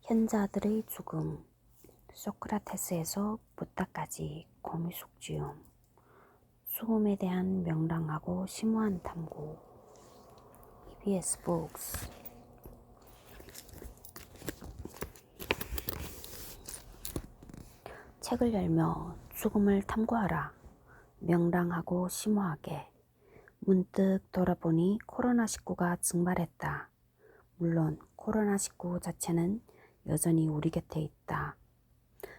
현자들의 죽음, 소크라테스에서 부다까지 고미숙지음, 죽음에 대한 명랑하고 심오한 탐구. EBS Books. 책을 열며 죽음을 탐구하라. 명랑하고 심오하게. 문득 돌아보니 코로나19가 증발했다. 물론 코로나19 자체는 여전히 우리 곁에 있다.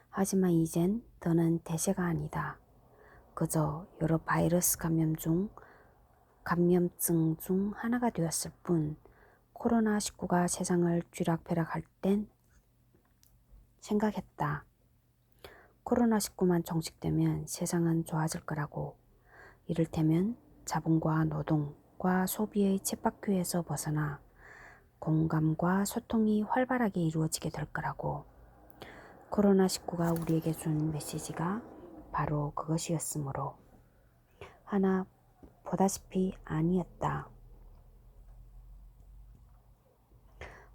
하지만 이젠 더는 대세가 아니다. 그저 여러 바이러스 감염증 중 하나가 되었을 뿐. 코로나19가 세상을 쥐락펴락할 땐 생각했다. 코로나19만 종식되면 세상은 좋아질 거라고. 이를테면 자본과 노동과 소비의 쳇바퀴에서 벗어나 공감과 소통이 활발하게 이루어지게 될 거라고. 코로나19가 우리에게 준 메시지가 바로 그것이었으므로. 하나 보다시피 아니었다.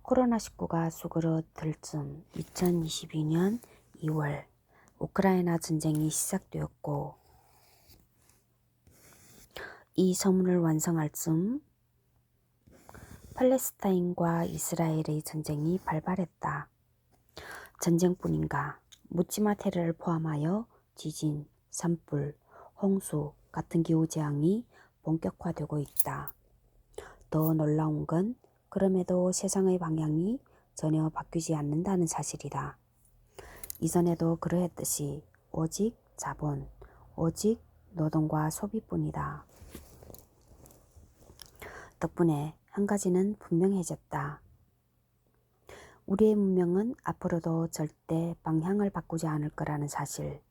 코로나19가 수그러들 즈음 2022년 2월 우크라이나 전쟁이 시작되었고, 이 서문을 완성할 즈음 팔레스타인과 이스라엘의 전쟁이 발발했다. 전쟁뿐인가, 묻지마 테러를 포함하여 지진, 산불, 홍수 같은 기후재앙이 본격화되고 있다. 더 놀라운 건 그럼에도 세상의 방향이 전혀 바뀌지 않는다는 사실이다. 이전에도 그러했듯이 오직 자본, 오직 노동과 소비뿐이다. 덕분에 한 가지는 분명해졌다. 우리의 문명은 앞으로도 절대 방향을 바꾸지 않을 거라는 사실.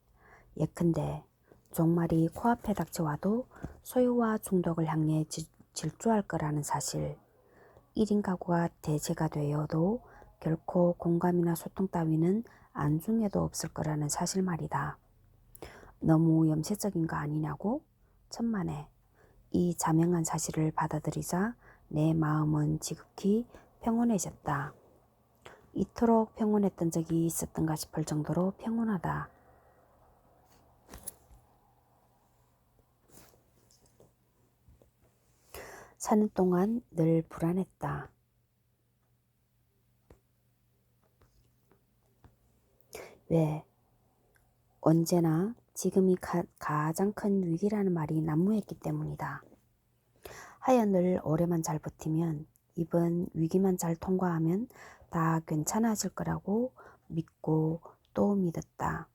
예컨대 종말이 코앞에 닥쳐와도 소유와 중독을 향해 질주할 거라는 사실. 1인 가구가 대세가 되어도 결코 공감이나 소통 따위는 안중에도 없을 거라는 사실 말이다. 너무 염세적인 거 아니냐고? 천만에. 이 자명한 사실을 받아들이자 내 마음은 지극히 평온해졌다. 이토록 평온했던 적이 있었던가 싶을 정도로 평온하다. 사는 동안 늘 불안했다. 왜? 언제나 지금이 가장 큰 위기라는 말이 난무했기 때문이다. 하여 늘 올해만 잘 버티면, 이번 위기만 잘 통과하면 다 괜찮아질 거라고 믿고 또 믿었다.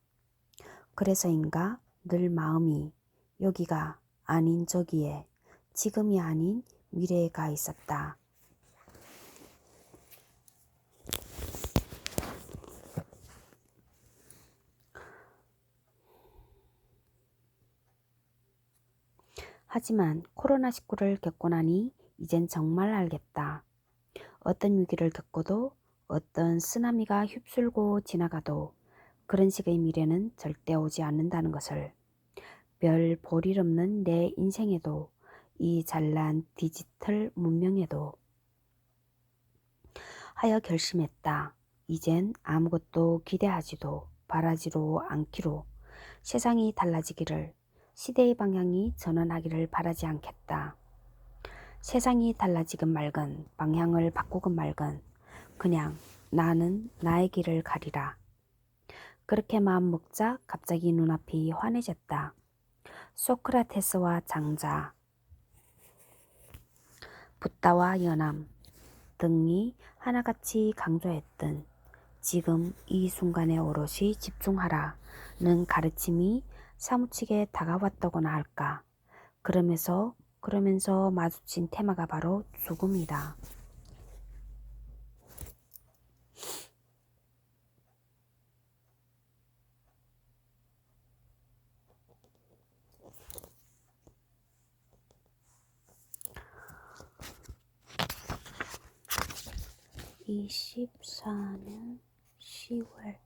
그래서인가 늘 마음이 여기가 아닌 저기에, 지금이 아닌 미래에 가 있었다. 하지만 코로나19를 겪고 나니 이젠 정말 알겠다. 어떤 위기를 겪고도, 어떤 쓰나미가 휩쓸고 지나가도 그런 식의 미래는 절대 오지 않는다는 것을. 별 볼일 없는 내 인생에도, 이 잘난 디지털 문명에도. 하여 결심했다. 이젠 아무것도 기대하지도 바라지도 않기로. 세상이 달라지기를, 시대의 방향이 전환하기를 바라지 않겠다. 세상이 달라지건 말건, 방향을 바꾸건 말건, 그냥 나는 나의 길을 가리라. 그렇게 마음 먹자 갑자기 눈앞이 환해졌다. 소크라테스와 장자, 붓다와 연암 등이 하나같이 강조했던 지금 이 순간에 오롯이 집중하라는 가르침이 사무치게 다가왔다고나 할까. 그러면서 마주친 테마가 바로 죽음이다. (2024년 10월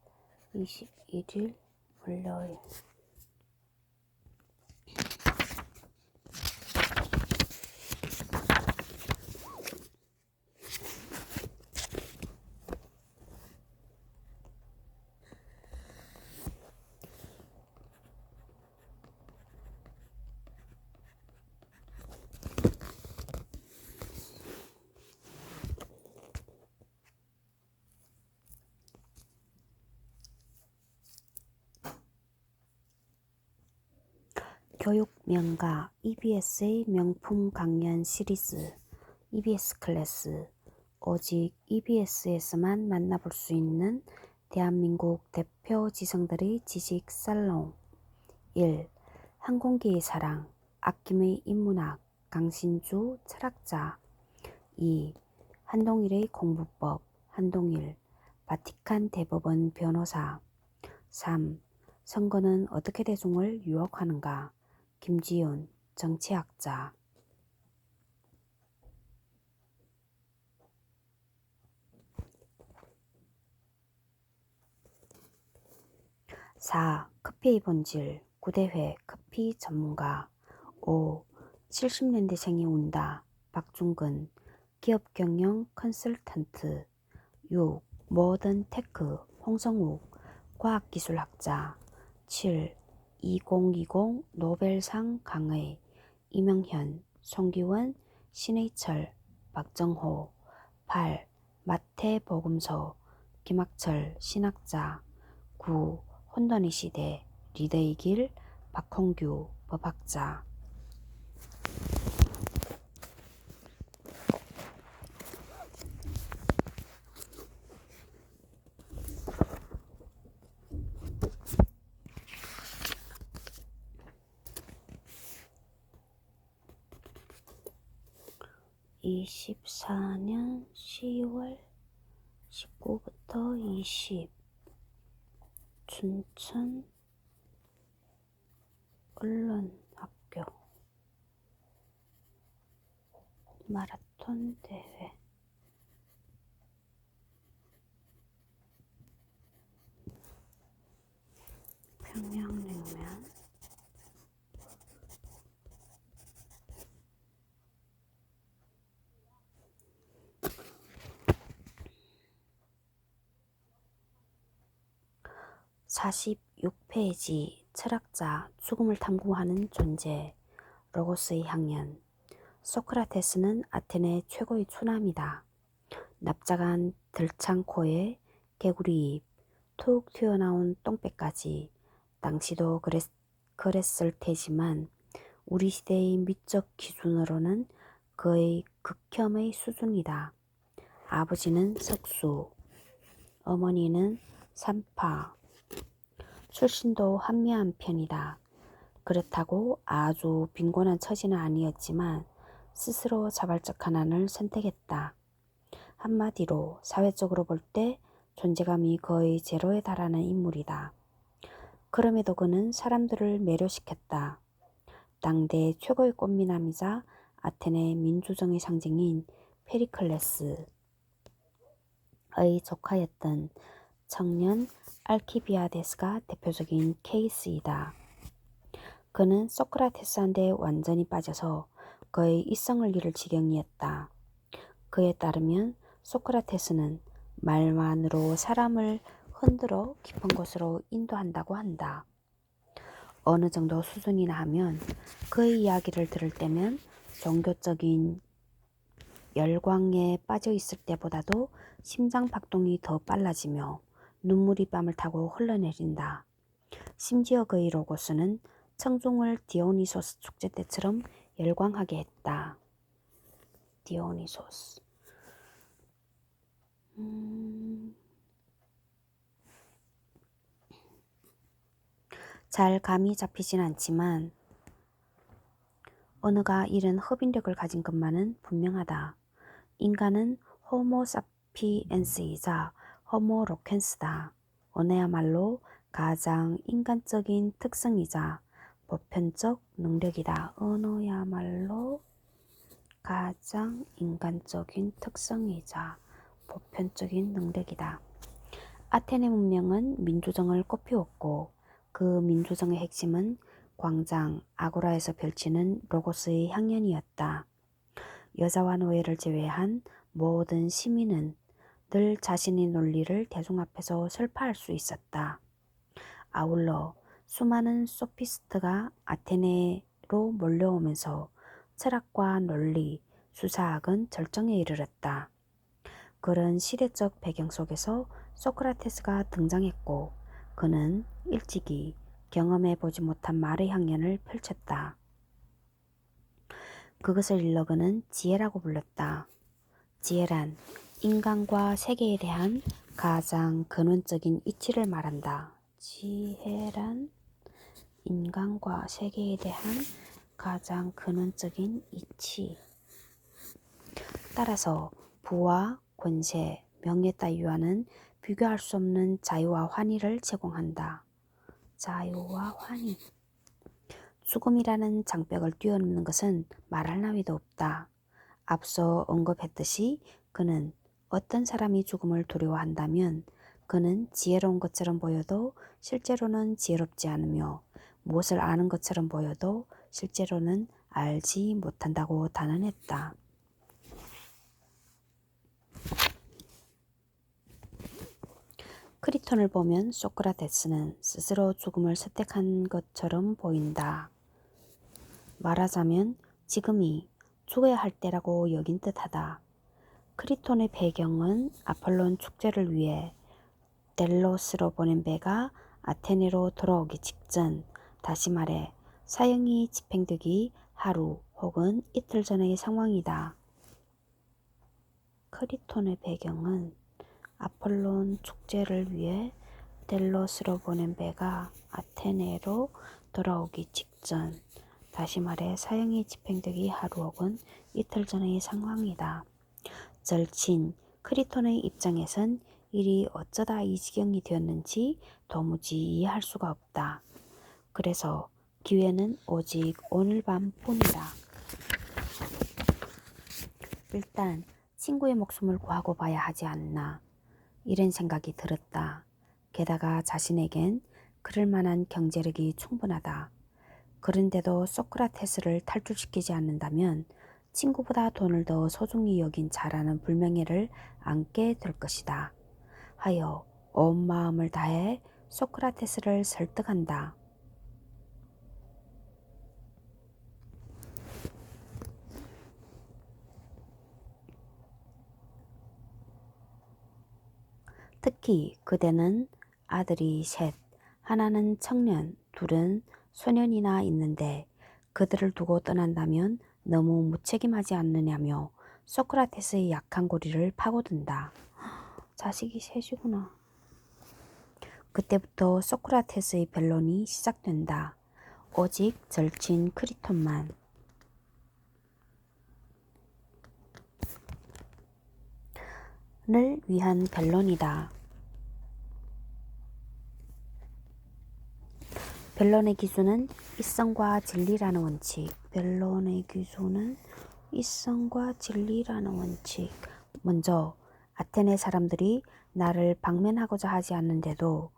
21일) 월요일. 교육 명가 EBS의 명품 강연 시리즈 EBS 클래스. 오직 EBS에서만 만나볼 수 있는 대한민국 대표 지성들의 지식 살롱. 1. 항공기의 사랑 아낌의 인문학 강신주 철학자. 2. 한동일의 공부법 한동일 바티칸 대법원 변호사. 3. 선거는 어떻게 대중을 유혹하는가 김지윤 정치학자. 4. 커피의 본질 구대회 커피 전문가. 5. 70년대생이 운다 박중근 기업경영 컨설턴트. 6. 모던 테크 홍성욱 과학기술학자. 7. 2020 노벨상 강의 이명현 송기원 신해철 박정호. 8. 마태복음서 김학철 신학자. 9. 혼돈의 시대 리더의 길 박홍규 법학자. 24년 10월 19부터 20 춘천 언론학교 마라톤 대회. 평양냉면. (46페이지) 철학자 죽음을 탐구하는 존재 로고스의 향연. 소크라테스는 아테네 최고의 추남이다. 납작한 들창코에 개구리 입, 툭 튀어나온 똥배까지. 당시도 그랬을 테지만 우리 시대의 미적 기준으로는 그의 극혐의 수준이다. 아버지는 석수, 어머니는 산파, 출신도 한미한 편이다. 그렇다고 아주 빈곤한 처지는 아니었지만 스스로 자발적 가난을 선택했다. 한마디로 사회적으로 볼 때 존재감이 거의 제로에 달하는 인물이다. 그럼에도 그는 사람들을 매료시켰다. 당대 최고의 꽃미남이자 아테네 민주정의 상징인 페리클레스의 조카였던 청년 알키비아데스가 대표적인 케이스이다. 그는 소크라테스한테 완전히 빠져서 그의 이성을 잃을 지경이었다. 그에 따르면 소크라테스는 말만으로 사람을 흔들어 깊은 곳으로 인도한다고 한다. 어느 정도 수준이나 하면 그의 이야기를 들을 때면 종교적인 열광에 빠져 있을 때보다도 심장 박동이 더 빨라지며 눈물이 뺨을 타고 흘러내린다. 심지어 그의 로고스는 청중을 디오니소스 축제 때처럼 열광하게 했다. 디오니소스. 잘 감이 잡히진 않지만 언어가 이런 흡인력을 가진 것만은 분명하다. 인간은 호모 사피엔스이자 호모 로켄스다. 언어야말로 가장 인간적인 특성이자 보편적 능력이다. 언어야말로 가장 인간적인 특성이자 보편적인 능력이다. 아테네 문명은 민주정을 꽃피웠고 그 민주정의 핵심은 광장 아고라에서 펼치는 로고스의 향연이었다. 여자와 노예를 제외한 모든 시민은 늘 자신의 논리를 대중 앞에서 설파할 수 있었다. 아울러 수많은 소피스트가 아테네로 몰려오면서 철학과 논리, 수사학은 절정에 이르렀다. 그런 시대적 배경 속에서 소크라테스가 등장했고 그는 일찍이 경험해 보지 못한 말의 향연을 펼쳤다. 그것을 일러그는 지혜라고 불렀다. 지혜란 인간과 세계에 대한 가장 근원적인 이치를 말한다. 지혜란 인간과 세계에 대한 가장 근원적인 이치. 따라서 부와 권세, 명예 따위와는 비교할 수 없는 자유와 환희를 제공한다. 자유와 환희. 죽음이라는 장벽을 뛰어넘는 것은 말할 나위도 없다. 앞서 언급했듯이 그는 어떤 사람이 죽음을 두려워한다면 그는 지혜로운 것처럼 보여도 실제로는 지혜롭지 않으며 무엇을 아는 것처럼 보여도 실제로는 알지 못한다고 단언했다. 크리톤을 보면 소크라테스는 스스로 죽음을 선택한 것처럼 보인다. 말하자면 지금이 죽어야 할 때라고 여긴 듯하다. 크리톤의 배경은 아폴론 축제를 위해 델로스로 보낸 배가 아테네로 돌아오기 직전, 다시 말해 사형이 집행되기 하루 혹은 이틀 전의 상황이다. 크리톤의 배경은 아폴론 축제를 위해 델로스로 보낸 배가 아테네로 돌아오기 직전, 다시 말해 사형이 집행되기 하루 혹은 이틀 전의 상황이다. 절친 크리톤의 입장에선 일이 어쩌다 이 지경이 되었는지 도무지 이해할 수가 없다. 그래서 기회는 오직 오늘 밤뿐이다. 일단 친구의 목숨을 구하고 봐야 하지 않나. 이런 생각이 들었다. 게다가 자신에겐 그럴 만한 경제력이 충분하다. 그런데도 소크라테스를 탈출시키지 않는다면 친구보다 돈을 더 소중히 여긴 자라는 불명예를 안게 될 것이다. 하여 온 마음을 다해 소크라테스를 설득한다. 특히 그대는 아들이 셋, 하나는 청년, 둘은 소년이나 있는데 그들을 두고 떠난다면 너무 무책임하지 않느냐며 소크라테스의 약한 고리를 파고든다. 자식이 셋이구나. 그때부터 소크라테스의 변론이 시작된다. 오직 절친 크리톤만. 를 위한 변론이다. 변론의 기준은 이성과 진리라는 원칙. 변론의 기준은 이성과 진리라는 원칙. 먼저 아테네 사람들이 나를 방면하고자 하지 않는데도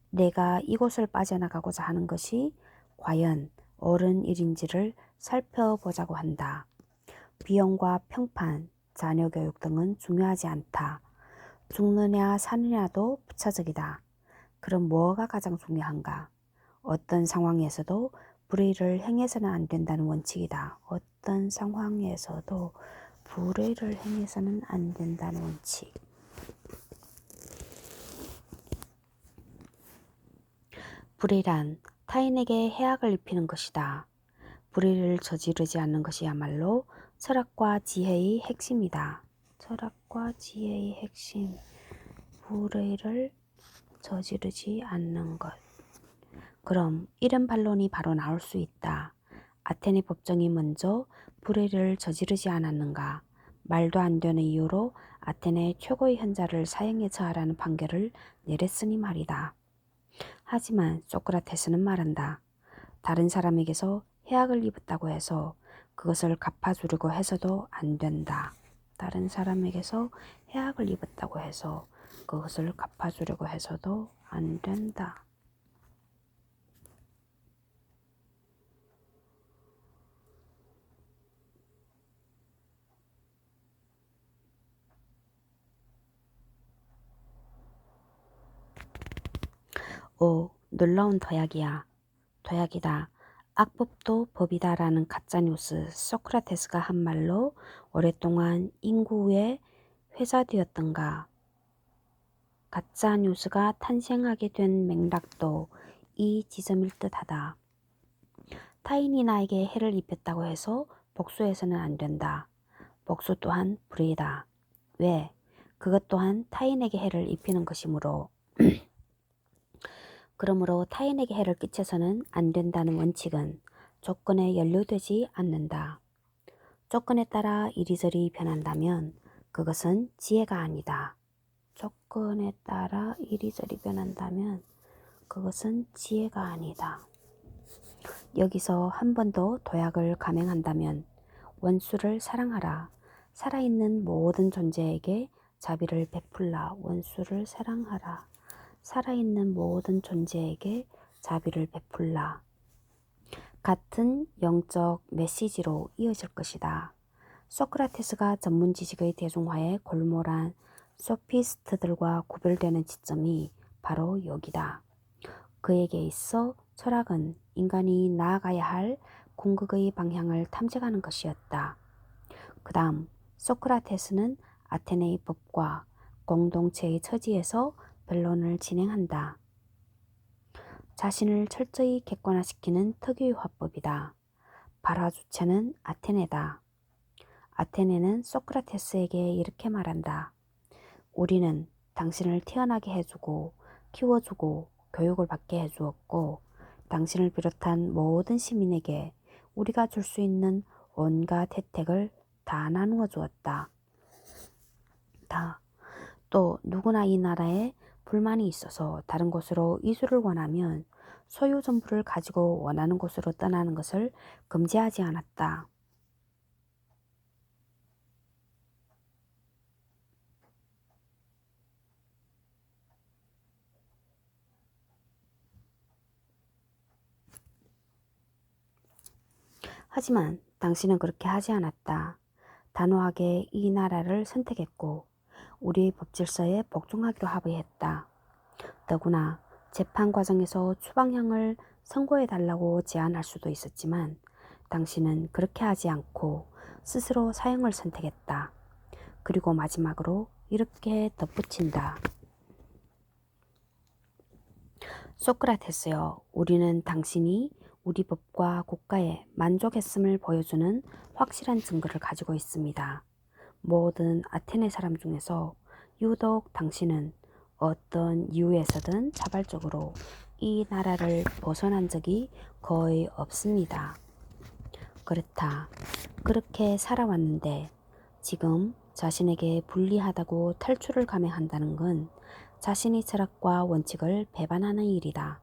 내가 이곳을 빠져나가고자 하는 것이 과연 옳은 일인지를 살펴보자고 한다. 비용과 평판, 자녀 교육 등은 중요하지 않다. 죽느냐 사느냐도 부차적이다. 그럼 뭐가 가장 중요한가? 어떤 상황에서도 불의를 행해서는 안 된다는 원칙이다. 어떤 상황에서도 불의를 행해서는 안 된다는 원칙. 불의란 타인에게 해악을 입히는 것이다. 불의를 저지르지 않는 것이야말로 철학과 지혜의 핵심이다. 철학과 지혜의 핵심. 불의를 저지르지 않는 것. 그럼 이런 반론이 바로 나올 수 있다. 아테네 법정이 먼저 불의를 저지르지 않았는가? 말도 안 되는 이유로 아테네 최고의 현자를 사형에 처하라는 판결을 내렸으니 말이다. 하지만 소크라테스는 말한다. 다른 사람에게서 해악을 입었다고 해서 그것을 갚아주려고 해서도 안 된다. 다른 사람에게서 해악을 입었다고 해서 그것을 갚아주려고 해서도 안 된다. 오, 놀라운 도약이야. 도약이다. 악법도 법이다라는 가짜뉴스 소크라테스가 한 말로 오랫동안 인구에 회자되었던가. 가짜뉴스가 탄생하게 된 맥락도 이 지점일 듯하다. 타인이 나에게 해를 입혔다고 해서 복수해서는 안 된다. 복수 또한 불의다. 왜? 그것 또한 타인에게 해를 입히는 것이므로. 그러므로 타인에게 해를 끼쳐서는 안 된다는 원칙은 조건에 연루되지 않는다. 조건에 따라 이리저리 변한다면 그것은 지혜가 아니다. 조건에 따라 이리저리 변한다면 그것은 지혜가 아니다. 여기서 한 번 더 도약을 감행한다면 원수를 사랑하라. 살아있는 모든 존재에게 자비를 베풀라. 원수를 사랑하라. 살아있는 모든 존재에게 자비를 베풀라. 같은 영적 메시지로 이어질 것이다. 소크라테스가 전문 지식의 대중화에 골몰한 소피스트들과 구별되는 지점이 바로 여기다. 그에게 있어 철학은 인간이 나아가야 할 궁극의 방향을 탐색하는 것이었다. 그 다음 소크라테스는 아테네의 법과 공동체의 처지에서 변론을 진행한다. 자신을 철저히 객관화시키는 특유의 화법이다. 발화 주체는 아테네다. 아테네는 소크라테스에게 이렇게 말한다. 우리는 당신을 태어나게 해주고 키워주고 교육을 받게 해주었고 당신을 비롯한 모든 시민에게 우리가 줄 수 있는 온갖 혜택을 다 나누어 주었다. 또 누구나 이 나라에 불만이 있어서 다른 곳으로 이주를 원하면 소유 전부를 가지고 원하는 곳으로 떠나는 것을 금지하지 않았다. 하지만 당신은 그렇게 하지 않았다. 단호하게 이 나라를 선택했고 우리의 법질서에 복종하기로 합의했다. 더구나 재판 과정에서 추방형을 선고해달라고 제안할 수도 있었지만 당신은 그렇게 하지 않고 스스로 사형을 선택했다. 그리고 마지막으로 이렇게 덧붙인다. 소크라테스여, 우리는 당신이 우리 법과 국가에 만족했음을 보여주는 확실한 증거를 가지고 있습니다. 모든 아테네 사람 중에서 유독 당신은 어떤 이유에서든 자발적으로 이 나라를 벗어난 적이 거의 없습니다. 그렇다. 그렇게 살아왔는데 지금 자신에게 불리하다고 탈출을 감행한다는 건 자신의 철학과 원칙을 배반하는 일이다.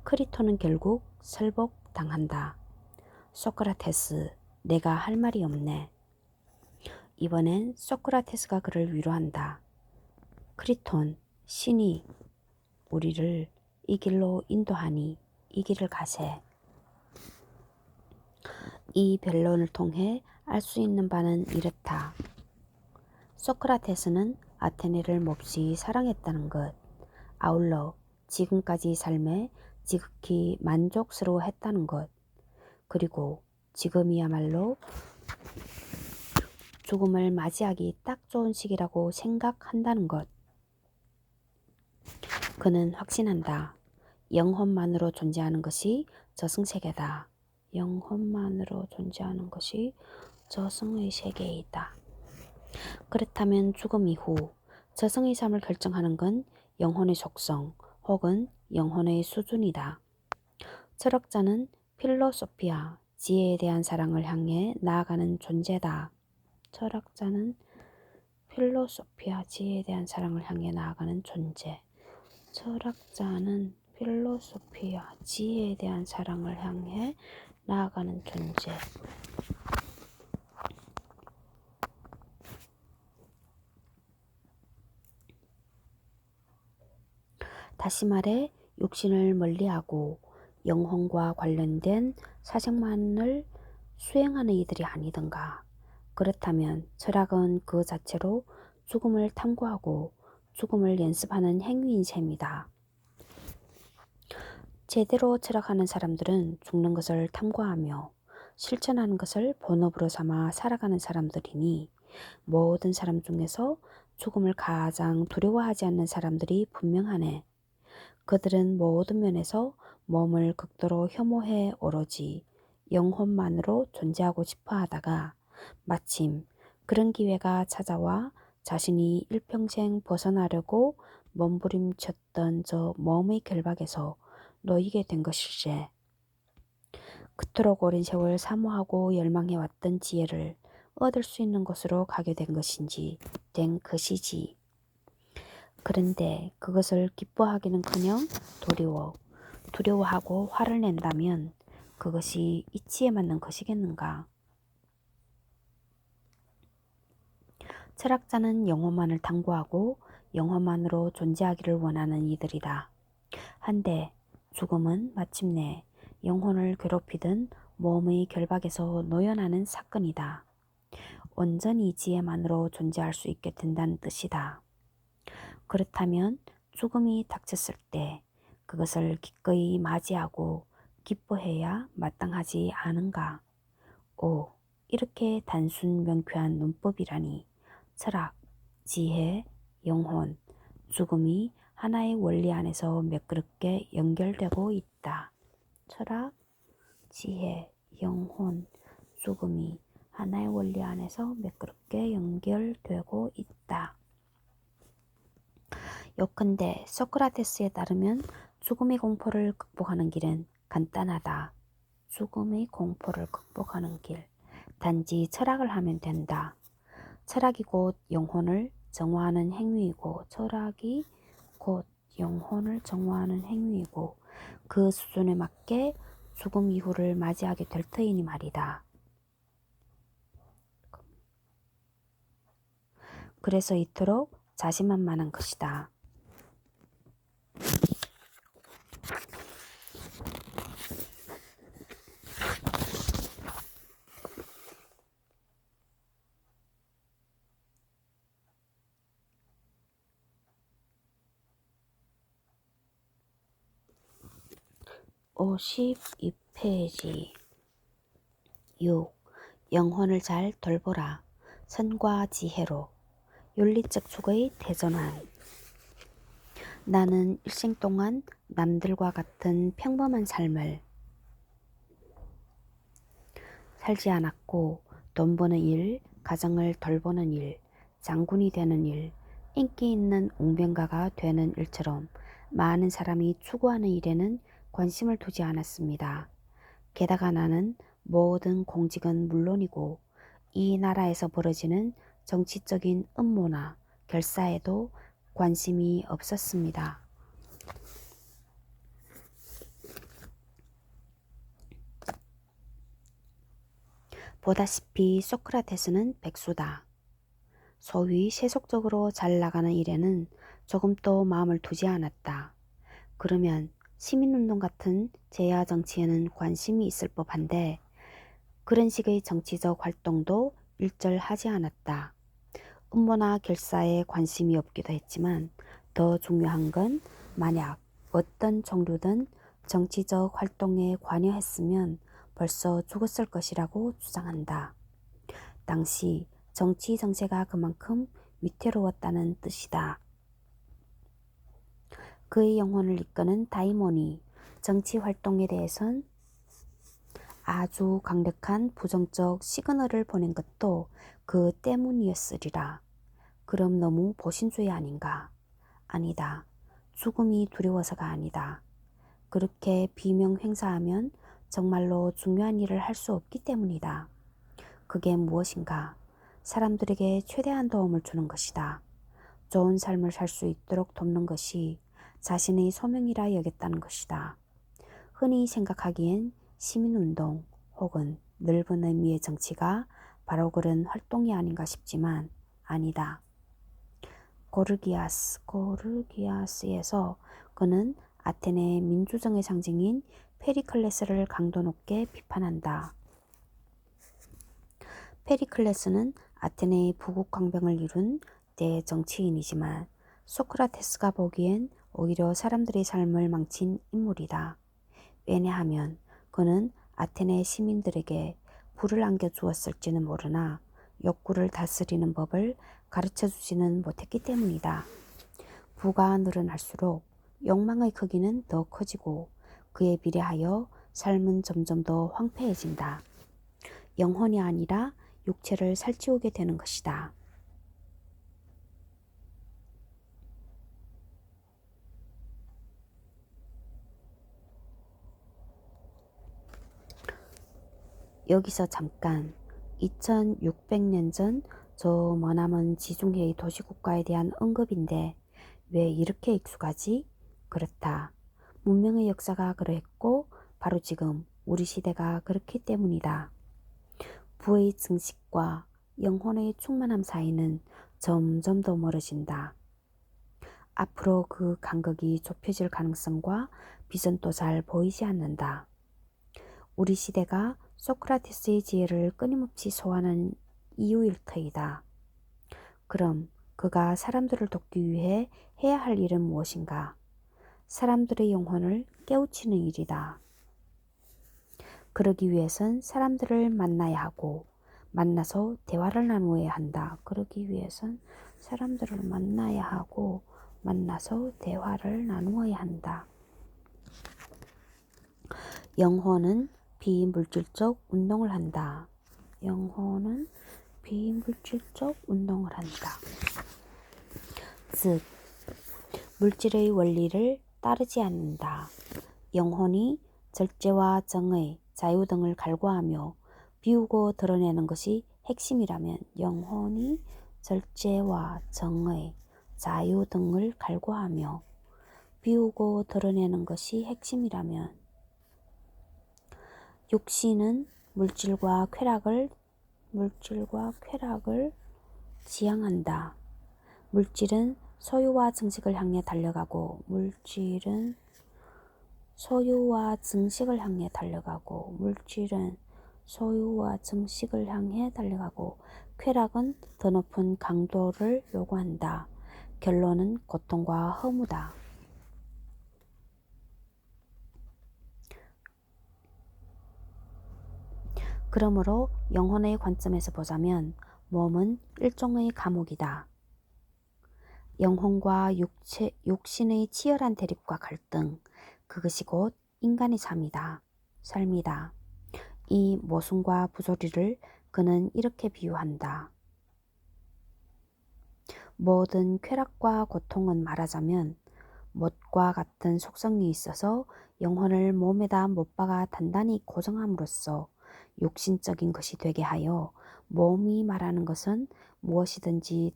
크리토는 결국 설복당한다. 소크라테스, 내가 할 말이 없네. 이번엔 소크라테스가 그를 위로한다. 크리톤, 신이 우리를 이 길로 인도하니 이 길을 가세. 이 변론을 통해 알 수 있는 바는 이렇다. 소크라테스는 아테네를 몹시 사랑했다는 것, 아울러 지금까지 삶에 지극히 만족스러워했다는 것, 그리고 지금이야말로 죽음을 맞이하기 딱 좋은 시기라고 생각한다는 것. 그는 확신한다. 영혼만으로 존재하는 것이 저승세계다. 영혼만으로 존재하는 것이 저승의 세계이다. 그렇다면 죽음 이후 저승의 삶을 결정하는 건 영혼의 속성 혹은 영혼의 수준이다. 철학자는 필로소피아, 지혜에 대한 사랑을 향해 나아가는 존재다. 철학자는 필로소피아, 지혜에 대한 사랑을 향해 나아가는 존재. 철학자는 필로소피아, 지혜에 대한 사랑을 향해 나아가는 존재. 다시 말해 육신을 멀리하고 영혼과 관련된 사색만을 수행하는 이들이 아니던가. 그렇다면 철학은 그 자체로 죽음을 탐구하고 죽음을 연습하는 행위인 셈이다. 제대로 철학하는 사람들은 죽는 것을 탐구하며 실천하는 것을 본업으로 삼아 살아가는 사람들이니 모든 사람 중에서 죽음을 가장 두려워하지 않는 사람들이 분명하네. 그들은 모든 면에서 몸을 극도로 혐오해 오로지 영혼만으로 존재하고 싶어 하다가 마침 그런 기회가 찾아와 자신이 일평생 벗어나려고 몸부림쳤던 저 몸의 결박에서 놓이게 된 것일세. 그토록 오랜 세월 사모하고 열망해왔던 지혜를 얻을 수 있는 곳으로 가게 된 것이지. 그런데 그것을 기뻐하기는커녕 두려워하고 화를 낸다면 그것이 이치에 맞는 것이겠는가? 철학자는 영혼만을 탐구하고 영혼만으로 존재하기를 원하는 이들이다. 한데 죽음은 마침내 영혼을 괴롭히던 몸의 결박에서 노연하는 사건이다. 온전히 지혜만으로 존재할 수 있게 된다는 뜻이다. 그렇다면 죽음이 닥쳤을 때 그것을 기꺼이 맞이하고 기뻐해야 마땅하지 않은가? 오, 이렇게 단순 명쾌한 문법이라니. 철학, 지혜, 영혼, 죽음이 하나의 원리 안에서 매끄럽게 연결되고 있다. 철학, 지혜, 영혼, 죽음이 하나의 원리 안에서 매끄럽게 연결되고 있다. 요컨대 소크라테스에 따르면 죽음의 공포를 극복하는 길은 간단하다. 죽음의 공포를 극복하는 길. 단지 철학을 하면 된다. 철학이 곧 영혼을 정화하는 행위이고 그 수준에 맞게 죽음 이후를 맞이하게 될 터이니 말이다. 그래서 이토록 자신만만한 것이다. (52) 페이지 6. 영혼을 잘 돌보라. 선과 지혜로. 윤리적 축의 대전환. 나는 일생 동안 남들과 같은 평범한 삶을 살지 않았고 돈 버는 일, 가정을 돌보는 일, 장군이 되는 일, 인기 있는 웅변가가 되는 일처럼 많은 사람이 추구하는 일에는 관심을 두지 않았습니다. 게다가 나는 모든 공직은 물론이고 이 나라에서 벌어지는 정치적인 음모나 결사에도 관심이 없었습니다. 보다시피 소크라테스는 백수다. 소위 세속적으로 잘 나가는 일에는 조금도 마음을 두지 않았다. 그러면 시민운동 같은 제야 정치에는 관심이 있을 법한데 그런 식의 정치적 활동도 일절하지 않았다. 음모나 결사에 관심이 없기도 했지만 더 중요한 건 만약 어떤 종류든 정치적 활동에 관여했으면 벌써 죽었을 것이라고 주장한다. 당시 정치 정세가 그만큼 위태로웠다는 뜻이다. 그의 영혼을 이끄는 다이몬이 정치 활동에 대해선 아주 강력한 부정적 시그널을 보낸 것도 그 때문이었으리라. 그럼 너무 보신주의 아닌가? 아니다. 죽음이 두려워서가 아니다. 그렇게 비명 행사하면 정말로 중요한 일을 할 수 없기 때문이다. 그게 무엇인가? 사람들에게 최대한 도움을 주는 것이다. 좋은 삶을 살 수 있도록 돕는 것이 자신의 소명이라 여겼다는 것이다. 흔히 생각하기엔 시민운동 혹은 넓은 의미의 정치가 바로 그런 활동이 아닌가 싶지만 아니다. 고르기아스에서 그는 아테네의 민주정의 상징인 페리클레스를 강도 높게 비판한다. 페리클레스는 아테네의 부국강병을 이룬 대정치인이지만 소크라테스가 보기엔 오히려 사람들의 삶을 망친 인물이다. 왜냐하면 그는 아테네 시민들에게 불을 안겨주었을지는 모르나 욕구를 다스리는 법을 가르쳐주지는 못했기 때문이다. 부가 늘어날수록 욕망의 크기는 더 커지고 그에 비례하여 삶은 점점 더 황폐해진다. 영혼이 아니라 육체를 살찌우게 되는 것이다. 여기서 잠깐 2600년 전 저 머나먼 지중해의 도시국가에 대한 언급인데 왜 이렇게 익숙하지? 그렇다. 문명의 역사가 그러했고 바로 지금 우리 시대가 그렇기 때문이다. 부의 증식과 영혼의 충만함 사이는 점점 더 멀어진다. 앞으로 그 간극이 좁혀질 가능성과 비전도 잘 보이지 않는다. 우리 시대가 소크라테스의 지혜를 끊임없이 소환하는 이유일 터이다. 그럼 그가 사람들을 돕기 위해 해야 할 일은 무엇인가? 사람들의 영혼을 깨우치는 일이다. 그러기 위해선 사람들을 만나야 하고 만나서 대화를 나누어야 한다. 그러기 위해선 사람들을 만나야 하고 만나서 대화를 나누어야 한다. 영혼은 비물질적 운동을 한다. 영혼은 비물질적 운동을 한다. 즉, 물질의 원리를 따르지 않는다. 영혼이 절제와 정의, 자유 등을 갈구하며 비우고 드러내는 것이 핵심이라면 영혼이 절제와 정의, 자유 등을 갈구하며 비우고 드러내는 것이 핵심이라면 육신은 물질과 쾌락을 지향한다. 물질은 소유와 증식을 향해 달려가고 물질은 소유와 증식을 향해 달려가고 쾌락은 더 높은 강도를 요구한다. 결론은 고통과 허무다. 그러므로 영혼의 관점에서 보자면 몸은 일종의 감옥이다. 영혼과 육신의 치열한 대립과 갈등, 그것이 곧 인간의 삶이다. 이 모순과 부조리를 그는 이렇게 비유한다. 모든 쾌락과 고통은 말하자면 못과 같은 속성이 있어서 영혼을 몸에다 못 박아 단단히 고정함으로써 육신적인 것이 되게 하여 몸이 말하는 것은 무엇이든지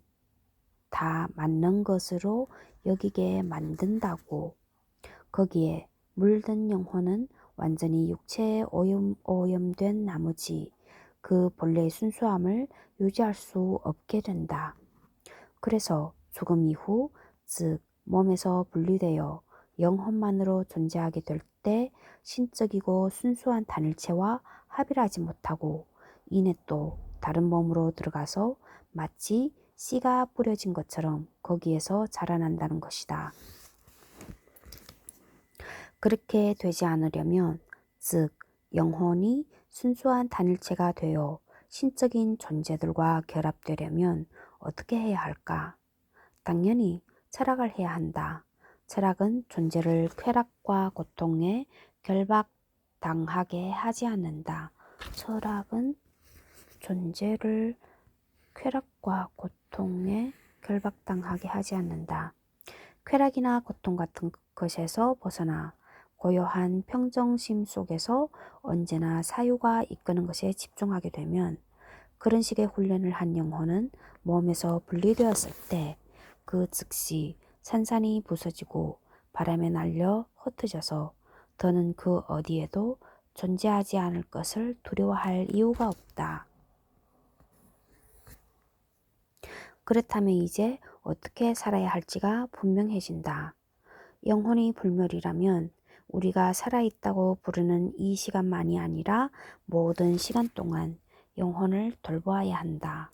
다 맞는 것으로 여기게 만든다고. 거기에 물든 영혼은 완전히 육체에 오염된 나머지 그 본래의 순수함을 유지할 수 없게 된다. 그래서 죽음 이후, 즉 몸에서 분리되어 영혼만으로 존재하게 될 때 신적이고 순수한 단일체와 합의를 하지 못하고 이내 또 다른 몸으로 들어가서 마치 씨가 뿌려진 것처럼 거기에서 자라난다는 것이다. 그렇게 되지 않으려면, 즉 영혼이 순수한 단일체가 되어 신적인 존재들과 결합되려면 어떻게 해야 할까? 당연히 철학을 해야 한다. 철학은 존재를 쾌락과 고통에 결박당하게 하지 않는다. 철학은 존재를 쾌락과 고통에 결박당하게 하지 않는다. 쾌락이나 고통 같은 것에서 벗어나 고요한 평정심 속에서 언제나 사유가 이끄는 것에 집중하게 되면 그런 식의 훈련을 한 영혼은 몸에서 분리되었을 때 그 즉시 산산이 부서지고 바람에 날려 흩어져서 더는 그 어디에도 존재하지 않을 것을 두려워할 이유가 없다. 그렇다면 이제 어떻게 살아야 할지가 분명해진다. 영혼이 불멸이라면 우리가 살아있다고 부르는 이 시간만이 아니라 모든 시간 동안 영혼을 돌보아야 한다.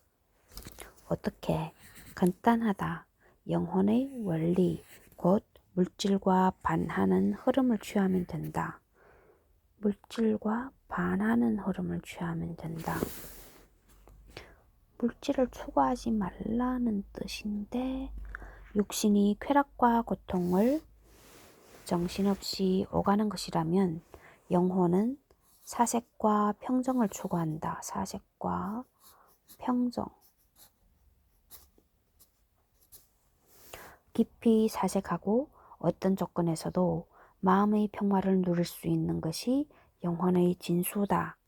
어떻게? 간단하다. 영혼의 원리, 곧 물질과 반하는 흐름을 취하면 된다. 물질과 반하는 흐름을 취하면 된다. 물질을 추구하지 말라는 뜻인데 육신이 쾌락과 고통을 정신없이 오가는 것이라면 영혼은 사색과 평정을 추구한다. 사색과 평정. 깊이 사색하고 어떤 조건에서도 마음의 평화를 누릴 수 있는 것이 영혼의 진수다.